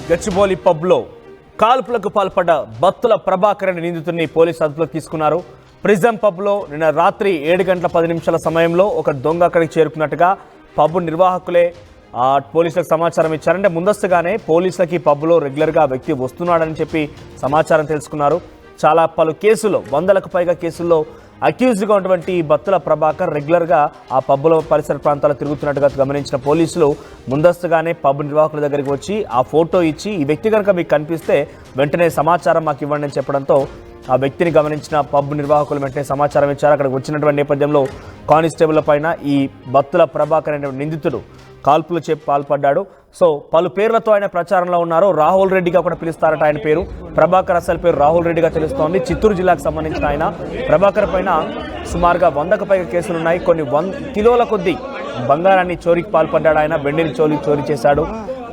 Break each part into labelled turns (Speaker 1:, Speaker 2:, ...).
Speaker 1: గచ్చిబౌలి పబ్లో కాల్పులకు పాల్పడ్డ బత్తుల ప్రభాకర్ అనే నిందితుడిని పోలీసు అదుపులోకి తీసుకున్నారు. ప్రిజం పబ్లో నిన్న రాత్రి 7 గంటల 10 నిమిషాల సమయంలో ఒక దొంగ అక్కడికి చేరుకున్నట్టుగా పబ్ నిర్వాహకులే పోలీసులకు సమాచారం ఇచ్చారంటే ముందస్తుగానే పోలీసులకి పబ్లో రెగ్యులర్గా వ్యక్తి వస్తున్నాడని చెప్పి సమాచారం తెలుసుకున్నారు. చాలా పలు కేసుల్లో 100లకు పైగా కేసుల్లో అక్యూజ్డ్గా ఉన్నటువంటి బత్తుల ప్రభాకర్ రెగ్యులర్గా ఆ పబ్లో పరిసర ప్రాంతాల్లో తిరుగుతున్నట్టుగా గమనించిన పోలీసులు ముందస్తుగానే పబ్ నిర్వాహకుల దగ్గరికి వచ్చి ఆ ఫోటో ఇచ్చి ఈ వ్యక్తి కనుక మీకు కనిపిస్తే వెంటనే సమాచారం మాకు ఇవ్వండి అని చెప్పడంతో ఆ వ్యక్తిని గమనించిన పబ్ నిర్వాహకులు వెంటనే సమాచారం ఇచ్చారు. అక్కడికి వచ్చినటువంటి నేపథ్యంలో కానిస్టేబుల్ పైన ఈ బత్తుల ప్రభాకర్ అనే నిందితుడు కాల్పులు పాల్పడ్డాడు. సో పలు పేర్లతో ఆయన ప్రచారంలో ఉన్నారు. రాహుల్ రెడ్డిగా కూడా పిలుస్తారట ఆయన పేరు. ప్రభాకర్ అసలు పేరు రాహుల్ రెడ్డిగా తెలుస్తోంది. చిత్తూరు జిల్లాకు సంబంధించిన ఆయన. ప్రభాకర్ పైన సుమారుగా 100కు పైగా కేసులున్నాయి. కొన్ని కిలోల కొద్దీ బంగారాన్ని చోరీకి పాల్పడ్డాడు ఆయన. వెండిని చోరీ చేశాడు.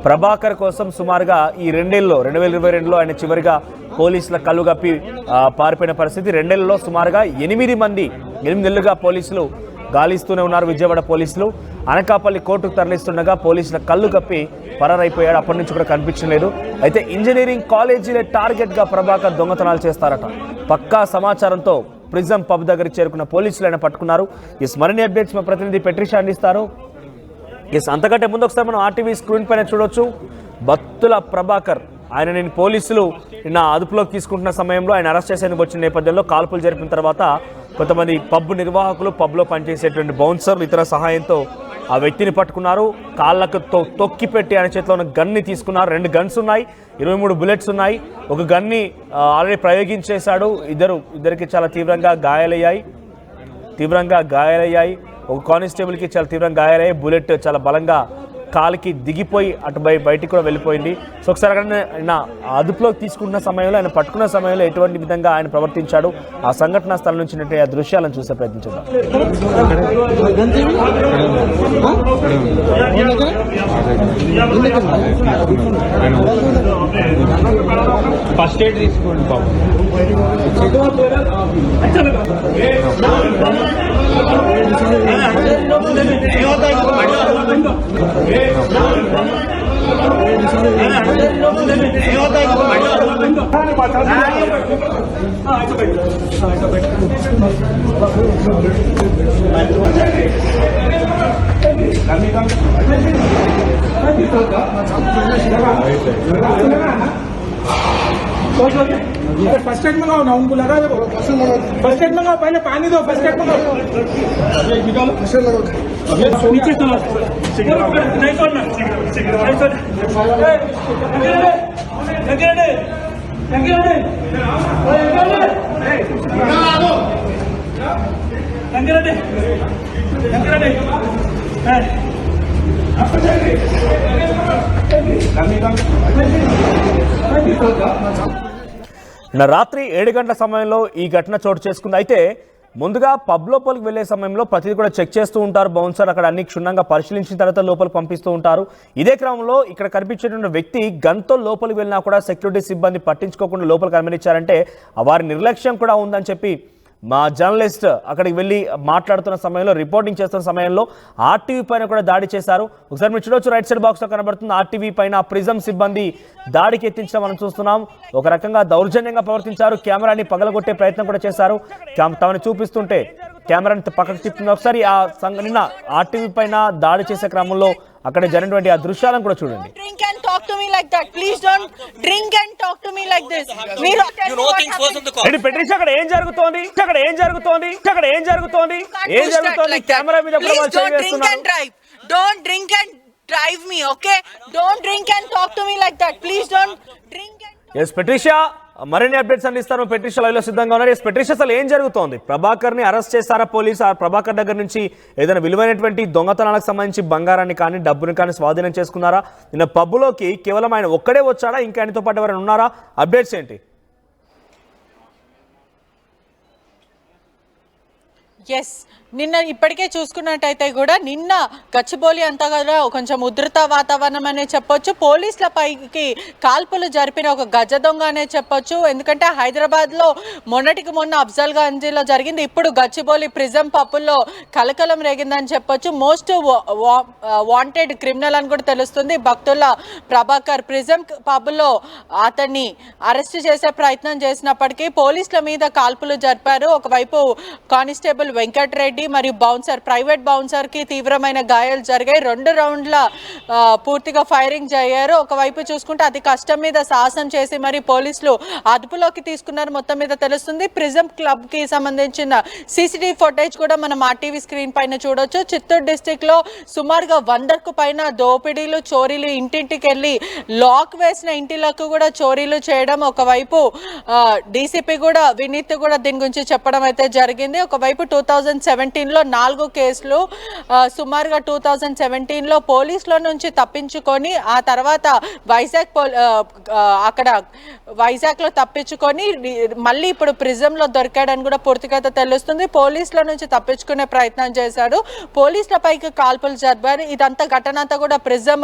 Speaker 1: ప్రభాకర్ కోసం సుమారుగా ఈ 2022లో ఆయన చివరిగా పోలీసుల కళ్ళు గప్పి పారిపోయిన పరిస్థితి. 2 నెలల్లో సుమారుగా 8 నెలలుగా పోలీసులు గాలిస్తూనే ఉన్నారు. విజయవాడ పోలీసులు అనకాపల్లి కోర్టుకు తరలిస్తుండగా పోలీసుల కళ్ళు కప్పి పరారైపోయాడు. అప్పటి నుంచి కూడా కనిపించలేదు. అయితే ఇంజనీరింగ్ కాలేజీలే టార్గెట్గా ప్రభాకర్ దొంగతనాలు చేస్తారట. పక్కా సమాచారంతో ప్రిజం పబ్ దగ్గరికి చేరుకున్న పోలీసులు ఆయన పట్టుకున్నారు. మరిన్ని అప్డేట్స్ మా ప్రతినిధి పెట్రిషా అందిస్తారు. అంతకంటే ముందు ఒకసారి మనం ఆర్టీవీ స్క్రీన్ పైన చూడొచ్చు. బత్తుల ప్రభాకర్ ఆయన పోలీసులు నిన్న అదుపులోకి తీసుకుంటున్న సమయంలో ఆయన అరెస్ట్ చేసేందుకు వచ్చిన నేపథ్యంలో కాల్పులు జరిపిన తర్వాత కొంతమంది పబ్ నిర్వాహకులు, పబ్లో పనిచేసేటువంటి బౌన్సర్లు ఇతర సహాయంతో ఆ వ్యక్తిని పట్టుకున్నారు. కాళ్ళకు తొక్కి పెట్టి ఆయన చేతిలో ఉన్న గన్ని తీసుకున్నారు. 2 గన్స్ ఉన్నాయి, 23 బుల్లెట్స్ ఉన్నాయి. ఒక గన్ని ఆల్రెడీ ప్రయోగించేశాడు. ఇద్దరికి చాలా తీవ్రంగా గాయాలయ్యాయి. ఒక కానిస్టేబుల్కి చాలా తీవ్రంగా గాయాలయ్యాయి. బుల్లెట్ చాలా బలంగా కాలికి దిగిపోయి అటు బయటికి కూడా వెళ్ళిపోయింది. సో ఒకసారి అక్కడ ఆయన అదుపులోకి తీసుకుంటున్న సమయంలో, ఆయన పట్టుకున్న సమయంలో ఎటువంటి విధంగా ఆయన ప్రవర్తించాడు, ఆ సంఘటనా స్థలం నుంచి ఆ దృశ్యాలను చూసే ప్రయత్నించారు.
Speaker 2: ఫస్ట్ ఎయిడ్ తీసుకోండి బాబు.
Speaker 3: फर्स्ट एड मंगाओ ना, उनको लगा दो। फर्स्ट एड मंगाओ, पहले पानी दो। फर्स्ट एड मंगाओ, नीचे चलो। नहीं छोड़ना, नहीं छोड़ना।
Speaker 1: రాత్రి 7 గంటల సమయంలో ఈ ఘటన చోటు చేసుకుంది. అయితే ముందుగా పబ్ లోపలికి వెళ్లే సమయంలో ప్రతిదీ కూడా చెక్ చేస్తూ ఉంటారు బౌన్సర్. అక్కడ అన్ని క్షుణ్ణంగా పరిశీలించిన తర్వాత లోపలికి పంపిస్తూ ఉంటారు. ఇదే క్రమంలో ఇక్కడ కనిపించేటువంటి వ్యక్తి గన్తో లోపలికి వెళ్ళినా కూడా సెక్యూరిటీ సిబ్బంది పట్టించుకోకుండా లోపలికి అనుమతించారంటే వారి నిర్లక్ష్యం కూడా ఉందని చెప్పి మా జర్నలిస్ట్ అక్కడికి వెళ్ళి మాట్లాడుతున్న సమయంలో, రిపోర్టింగ్ చేస్తున్న సమయంలో ఆర్టీవీ పైన కూడా దాడి చేశారు. ఒకసారి మీరు చూడవచ్చు, రైట్ సైడ్ బాక్స్లో కనబడుతుంది. ఆర్టీవీ పైన ప్రిజం సిబ్బంది దాడికి ఎత్తించడం మనం చూస్తున్నాం. ఒక రకంగా దౌర్జన్యంగా ప్రవర్తించారు. కెమెరాని పగలగొట్టే ప్రయత్నం కూడా చేశారు. తమని చూపిస్తుంటే కెమెరాని పక్కకు తిప్పుతుంది. ఒకసారి నిన్న ఆర్టీవీ పైన దాడి చేసే క్రమంలో అక్కడ జరిగినటువంటి ఆ దృశ్యాలను కూడా చూడండి. అక్కడ ఏం జరుగుతోంది? కెమెరా మీద
Speaker 4: Don't drink and drive me, okay? Don't drink and talk to me like that. Please don't drink and...
Speaker 1: Yes, Patricia. మరిన్ని అప్డేట్స్ అందిస్తారు. పెట్రిషా లైవ్లో సిద్ధంగా ఉన్నారు. పెట్రిషా, అసలు ఏం జరుగుతోంది? ప్రభాకర్ని అరెస్ట్ చేశారా పోలీసు? ఆ ప్రభాకర్ దగ్గర నుంచి ఏదైనా విలువైనటువంటి దొంగతనాలకు సంబంధించి బంగారాన్ని కానీ డబ్బుని కానీ స్వాధీనం చేసుకున్నారా? నిన్న పబ్లోకి కేవలం ఆయన ఒక్కడే వచ్చాడా? ఇంకా ఆయనతో పాటు ఎవరైనా ఉన్నారా? అప్డేట్స్ ఏంటి?
Speaker 4: ఎస్, నిన్న ఇప్పటికే చూసుకున్నట్టయితే కూడా నిన్న గచ్చిబౌలి అంతా కూడా కొంచెం ఉధృత వాతావరణం అనే చెప్పొచ్చు. పోలీసుల పైకి కాల్పులు జరిపిన ఒక గజ దొంగ అనే చెప్పొచ్చు. ఎందుకంటే హైదరాబాద్లో మొన్నటికి మొన్న అఫ్జల్గంజ్లో జరిగింది, ఇప్పుడు గచ్చిబౌలి ప్రిజం పప్పుల్లో కలకలం రేగిందని చెప్పొచ్చు. మోస్ట్ వాంటెడ్ క్రిమినల్ అని కూడా తెలుస్తుంది. భక్తుల ప్రభాకర్ ప్రిజం పబ్లో అతన్ని అరెస్ట్ చేసే ప్రయత్నం చేసినప్పటికీ పోలీసుల మీద కాల్పులు జరిపారు. ఒకవైపు కానిస్టేబుల్ వెంకటరెడ్డి మరియు బౌన్సర్, ప్రైవేట్ బౌన్సర్ కి తీవ్రమైన గాయాలు జరిగాయి. 2 రౌండ్ల పూర్తిగా ఫైరింగ్ జరిగారు. ఒకవైపు చూసుకుంటే అతి కష్టం మీద సాహసం చేసి మరి పోలీసులు అదుపులోకి తీసుకున్నారు మొత్తం మీద తెలుస్తుంది. ప్రిజం క్లబ్ కి సంబంధించిన సీసీటీవీ ఫుటేజ్ కూడా మనం ఆర్టీవీ స్క్రీన్ పైన చూడొచ్చు. చిత్తూరు డిస్టిక్ లో సుమారుగా 100కు పైన దోపిడీలు, చోరీలు, ఇంటింటికి వెళ్ళి లాక్ వేసిన ఇంటిలకు కూడా చోరీలు చేయడం. ఒకవైపు డీసీపీ కూడా వినీత్ కూడా దీని గురించి చెప్పడం అయితే జరిగింది. ఒకవైపు 2017లో 4 కేసులు, సుమారుగా 2017లో పోలీసుల నుంచి తప్పించుకొని ఆ తర్వాత వైజాగ్లో తప్పించుకొని మళ్ళీ ఇప్పుడు ప్రిజంలో దొరికాడని కూడా పూర్తిగా తెలుస్తుంది. పోలీసుల నుంచి తప్పించుకునే ప్రయత్నం చేశాడు, పోలీసుల పైకి కాల్పులు జరిపారు. ఇదంతా ఘటన అంతా కూడా ప్రిజం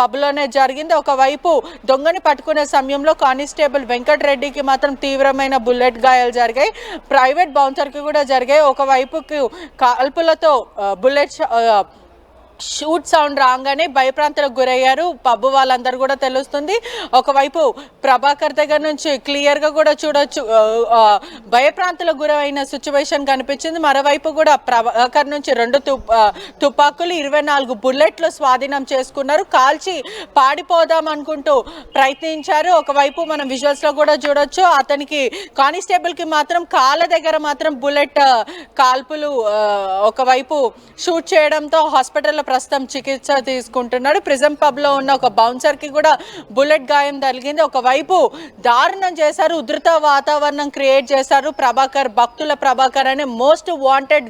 Speaker 4: పబ్లోనే జరిగింది. ఒకవైపు దొంగని పట్టుకునే సమయంలో కానిస్టేబుల్ వెంకటరెడ్డికి మాత్రం తీవ్రమైన బుల్లెట్ గాయాలు జరిగాయి. ప్రైవేట్ బౌన్సర్కి కూడా జరిగాయి. ఒకవైపుకి కాల్పులతో బుల్లెట్ షూట్ సౌండ్ రాగానే భయప్రాంతాలకు గురయ్యారు పబ్ వాళ్ళందరూ కూడా తెలుస్తుంది. ఒకవైపు ప్రభాకర్ దగ్గర నుంచి క్లియర్గా కూడా చూడొచ్చు భయప్రాంతాలకు గురైన సిచ్యువేషన్ కనిపించింది. మరోవైపు కూడా ప్రభాకర్ నుంచి 2 తుపాకులు, 24 బుల్లెట్లు స్వాధీనం చేసుకున్నారు. కాల్చి పాడిపోదాం అనుకుంటూ ప్రయత్నించారు. ఒకవైపు మనం విజువల్స్లో కూడా చూడొచ్చు అతనికి కానిస్టేబుల్కి మాత్రం కాళ్ళ దగ్గర మాత్రం బుల్లెట్ కాల్పులు ఒకవైపు షూట్ చేయడంతో హాస్పిటల్లో ప్రస్తుతం చికిత్స తీసుకుంటున్నాడు. ప్రిజం పబ్లో ఉన్న ఒక బౌన్సర్కి కూడా బుల్లెట్ గాయం తగిలింది. ఒకవైపు దారుణం చేశారు, ఉధృత వాతావరణం క్రియేట్ చేశారు. భక్తుల ప్రభాకర్ అనే మోస్ట్ వాంటెడ్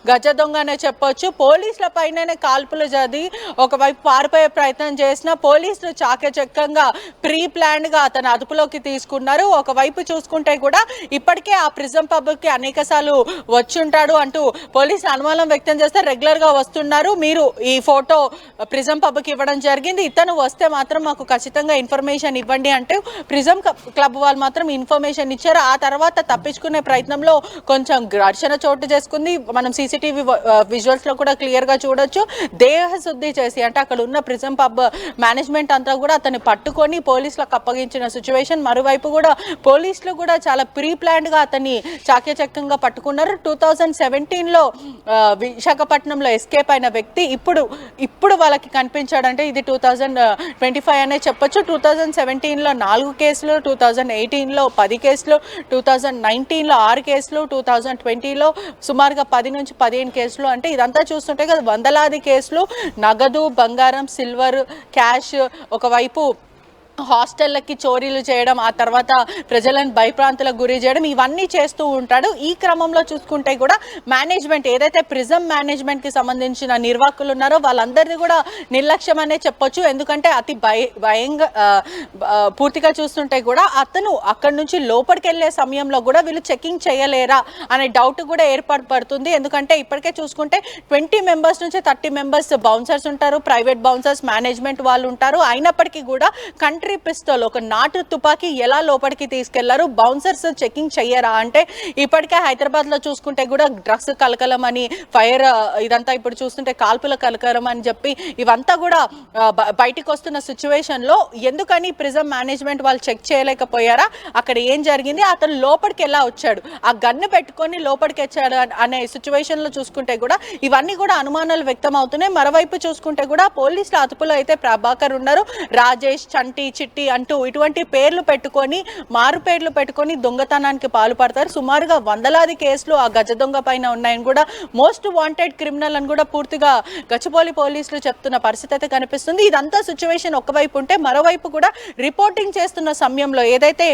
Speaker 4: గజ దొంగ అనే చెప్పొచ్చు. పోలీసుల పైననే కాల్పులు జరిగి ఒకవైపు పారిపోయే ప్రయత్నం చేసిన పోలీసులు చాకచక్యంగా ప్రీ ప్లాన్డ్ గా అతను అదుపులోకి తీసుకున్నారు. ఒకవైపు చూసుకుంటే కూడా ఇప్పటికే ఆ ప్రిజం పబ్కి అనేక సార్లు వచ్చుంటాడు అంటూ పోలీసులు అనుమానం వ్యక్తం చేస్తే రెగ్యులర్ గా వస్తున్నారు. మీరు ఈ ఫోటో ప్రిజం పబ్కి ఇవ్వడం జరిగింది, ఇతను వస్తే మాత్రం మాకు ఖచ్చితంగా ఇన్ఫర్మేషన్ ఇవ్వండి అంటే ప్రిజం క్లబ్ వాళ్ళు మాత్రం ఇన్ఫర్మేషన్ ఇచ్చారు. ఆ తర్వాత తప్పించుకునే ప్రయత్నంలో కొంచెం ఘర్షణ చోటు చేసుకుంది. మనం సీసీటీవీ విజువల్స్ లో కూడా క్లియర్ గా చూడొచ్చు. దేహ శుద్ధి చేసి అంటే అక్కడ ఉన్న ప్రిజం పబ్ మేనేజ్మెంట్ అంతా కూడా అతన్ని పట్టుకొని పోలీసులకు అప్పగించిన సిచ్యువేషన్. మరోవైపు కూడా పోలీసులు కూడా చాలా ప్రీ ప్లాన్డ్ గా అతన్ని చాకచక్యంగా పట్టుకున్నారు. 2017లో విశాఖపట్నంలో ఎస్కేప్ అయిన వ్యక్తి ఇప్పుడు వాళ్ళకి కనిపించాడంటే ఇది 2025 అనే చెప్పొచ్చు. 2017లో 4 కేసులు, 2018లో 10 కేసులు, 2019లో 6 కేసులు, 2020లో సుమారుగా 10 నుంచి 15 కేసులు. అంటే ఇదంతా చూస్తుంటే కదా వందలాది కేసులు, నగదు, బంగారం, సిల్వర్, క్యాష్, ఒకవైపు హాస్టళ్ళకి చోరీలు చేయడం, ఆ తర్వాత ప్రజలను భయప్రాంతాలకు గురి చేయడం, ఇవన్నీ చేస్తూ ఉంటాడు. ఈ క్రమంలో చూసుకుంటే కూడా మేనేజ్మెంట్ ఏదైతే ప్రిజం మేనేజ్మెంట్కి సంబంధించిన నిర్వాహకులు ఉన్నారో వాళ్ళందరినీ కూడా నిర్లక్ష్యం అనే చెప్పొచ్చు. ఎందుకంటే అతి భయంగా పూర్తిగా చూస్తుంటే కూడా అతను అక్కడి నుంచి లోపలికి వెళ్ళే సమయంలో కూడా వీళ్ళు చెకింగ్ చేయలేరా అనే డౌట్ కూడా ఏర్పడుతుంది. ఎందుకంటే ఇప్పటికే చూసుకుంటే 20 మెంబర్స్ నుంచి 30 మెంబర్స్ బౌన్సర్స్ ఉంటారు, ప్రైవేట్ బౌన్సర్స్, మేనేజ్మెంట్ వాళ్ళు ఉంటారు. అయినప్పటికీ కూడా పిస్తోల్, ఒక నాటు తుపాకీ ఎలా లోపలికి తీసుకెళ్లారు, బౌన్సర్స్ చెకింగ్ చెయ్యరా అంటే ఇప్పటికే హైదరాబాద్ లో చూసుకుంటే కూడా డ్రగ్స్ కలకలం అని, ఫైర్ ఇదంతా ఇప్పుడు చూస్తుంటే కాల్పుల కలకలం అని చెప్పి ఇవంతా కూడా బయటికి వస్తున్న సిచ్యువేషన్ లో ఎందుకని ప్రిజం మేనేజ్మెంట్ వాళ్ళు చెక్ చేయలేకపోయారా, అక్కడ ఏం జరిగింది, అతను లోపలికి ఎలా వచ్చాడు, ఆ గన్ను పెట్టుకొని లోపలికి వచ్చాడు అనే సిచ్యువేషన్ లో చూసుకుంటే కూడా ఇవన్నీ కూడా అనుమానాలు వ్యక్తం అవుతున్నాయి. మరోవైపు చూసుకుంటే కూడా పోలీసుల అదుపులో అయితే ప్రభాకర్ ఉన్నారు. రాజేష్, చంటి, చిట్టి అంటూ ఇటువంటి పేర్లు పెట్టుకొని, మారు పేర్లు పెట్టుకొని దొంగతనానికి పాల్పడతారు. సుమారుగా వందలాది కేసులు ఆ గజ దొంగ పైన ఉన్నాయని కూడా, మోస్ట్ వాంటెడ్ క్రిమినల్ అని కూడా పూర్తిగా గచ్చిబౌలి పోలీసులు చెప్తున్న పరిస్థితి అయితే కనిపిస్తుంది. ఇదంతా సిచ్యువేషన్ ఒకవైపు ఉంటే, మరోవైపు కూడా రిపోర్టింగ్ చేస్తున్న సమయంలో ఏదైతే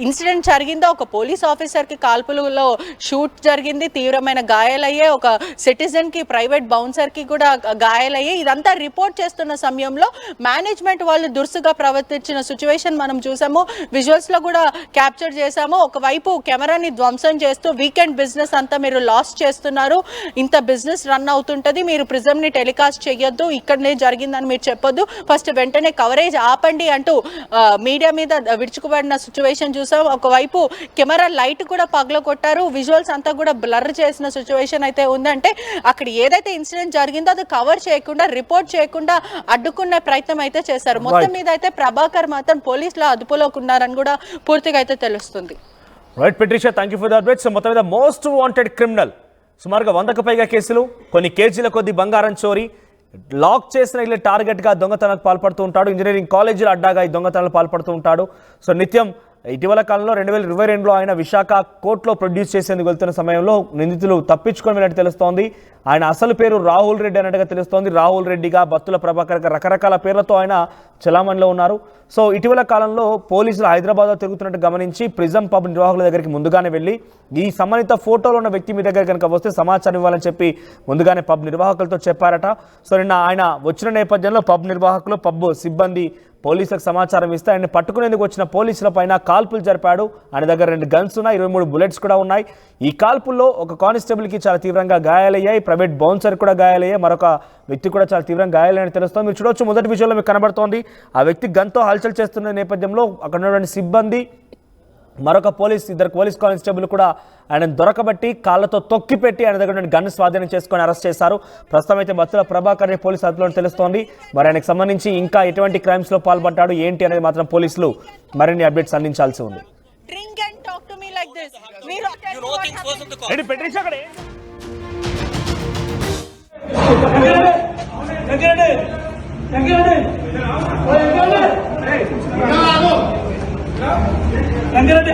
Speaker 4: ఇన్సిడెంట్ జరిగిందో, ఒక పోలీస్ ఆఫీసర్ కి కాల్పులలో షూట్ జరిగింది, తీవ్రమైన గాయాలయ్యే, ఒక సిటిజన్ కి, ప్రైవేట్ బౌన్సర్ కి కూడా గాయాలయ్యే. ఇదంతా రిపోర్ట్ చేస్తున్న సమయంలో మేనేజ్మెంట్ వాళ్ళు దురుసుగా ప్రవర్తించిన సిచ్యువేషన్ మనం చూసాము, విజువల్స్ లో కూడా క్యాప్చర్ చేసాము. ఒకవైపు కెమెరాని ధ్వంసం చేస్తూ వీకెండ్ బిజినెస్ అంతా మీరు లాస్ చేస్తున్నారు, ఇంత బిజినెస్ రన్ అవుతుంటది, మీరు ప్రిజమ్ ని టెలికాస్ట్ చేయొద్దు, ఇక్కడనే జరిగిందని మీరు చెప్పొద్దు, ఫస్ట్ వెంటనే కవరేజ్ ఆపండి అంటూ మీడియా మీద విడుచుకుపడిన సిచ్యువేషన్ చూసాం. ఒకవైపు కెమెరా లైట్ కూడా పగలగొట్టారు, విజువల్స్ అంతా కూడా బ్లర్ చేసిన సిచ్యువేషన్ అయితే ఉందంటే అక్కడ ఏదైతే ఇన్సిడెంట్ జరిగిందో అది కవర్ చేయకుండా, రిపోర్ట్ చేయకుండా అడ్డుకునే ప్రయత్నం అయితే చేశారు. మొత్తం మీద అయితే ప్రభాకర్ మాత్రం పోలీసుల అదుపులోకి ఉన్నారని కూడా పూర్తిగా అయితే తెలుస్తుంది.
Speaker 1: Right Patricia, thank you for the updates. మొత్తం మీద మోస్ట్ వాంటెడ్ క్రిమినల్, సుమారుగా 100కు పైగా కేసులు, కొన్ని కేజీల కొద్ది బంగారం చోరీ, లాక్ చేసిన ఇల్లు టార్గెట్గా దొంగతనాలకు పాల్పడుతూ ఉంటాడు, ఇంజనీరింగ్ కాలేజీలు అడ్డాగా ఈ దొంగతనాలు పాల్పడుతూ ఉంటాడు. సో నిత్యం ఇటీవల కాలంలో 2022లో ఆయన విశాఖ కోర్టులో ప్రొడ్యూస్ చేసేందుకు వెళ్తున్న సమయంలో నిందితులు తప్పించుకొని వెళ్ళినట్టు తెలుస్తోంది. ఆయన అసలు పేరు రాహుల్ రెడ్డి అన్నట్టుగా తెలుస్తోంది. రాహుల్ రెడ్డిగా, బత్తుల ప్రభాకర్ రకరకాల పేర్లతో ఆయన చలామణిలో ఉన్నారు. సో ఇటీవల కాలంలో పోలీసులు హైదరాబాద్లో తిరుగుతున్నట్టు గమనించి ప్రిజమ్ పబ్ నిర్వాహకుల దగ్గరికి ముందుగానే వెళ్ళి ఈ సంబంధిత ఫోటోలో ఉన్న వ్యక్తి మీ దగ్గర కనుక వస్తే సమాచారం ఇవ్వాలని చెప్పి ముందుగానే పబ్ నిర్వాహకులతో చెప్పారట. సో నిన్న ఆయన వచ్చిన నేపథ్యంలో పబ్ నిర్వాహకులు, పబ్ సిబ్బంది పోలీసులకు సమాచారం ఇస్తే ఆయన పట్టుకునేందుకు వచ్చిన పోలీసుల పైన కాల్పులు జరిపాడు. ఆయన దగ్గర 2 గన్స్ ఉన్నాయి, 23 బుల్లెట్స్ కూడా ఉన్నాయి. ఈ కాల్పుల్లో ఒక కానిస్టేబుల్కి చాలా తీవ్రంగా గాయాలయ్యాయి, ప్రైవేట్ బౌన్సర్ కూడా గాయాలయ్యాయి, మరొక వ్యక్తి కూడా చాలా తీవ్రంగా గాయాలని తెలుస్తోంది. మీరు చూడవచ్చు, మొదటి విజువల్లో మీకు కనబడుతోంది ఆ వ్యక్తి గన్తో హల్చల్ చేస్తున్న నేపథ్యంలో అక్కడ ఉన్నటువంటి సిబ్బంది, మరొక ఇద్దరు పోలీస్ కానిస్టేబుల్ కూడా ఆయన దొరకబట్టి కాళ్ళతో తొక్కిపెట్టి ఆయన దగ్గర గన్ను స్వాధీనం చేసుకొని అరెస్ట్ చేశారు. ప్రస్తుతం అయితే బత్తుల ప్రభాకర్ పోలీసు అదుపులో తెలుస్తోంది. మరి ఆయనకు సంబంధించి ఇంకా ఎటువంటి క్రైమ్స్ లో పాల్పడ్డాడు ఏంటి అనేది మాత్రం పోలీసులు మరిన్ని అప్డేట్స్ అందించాల్సి ఉంది.
Speaker 3: రంగిరెడ్డి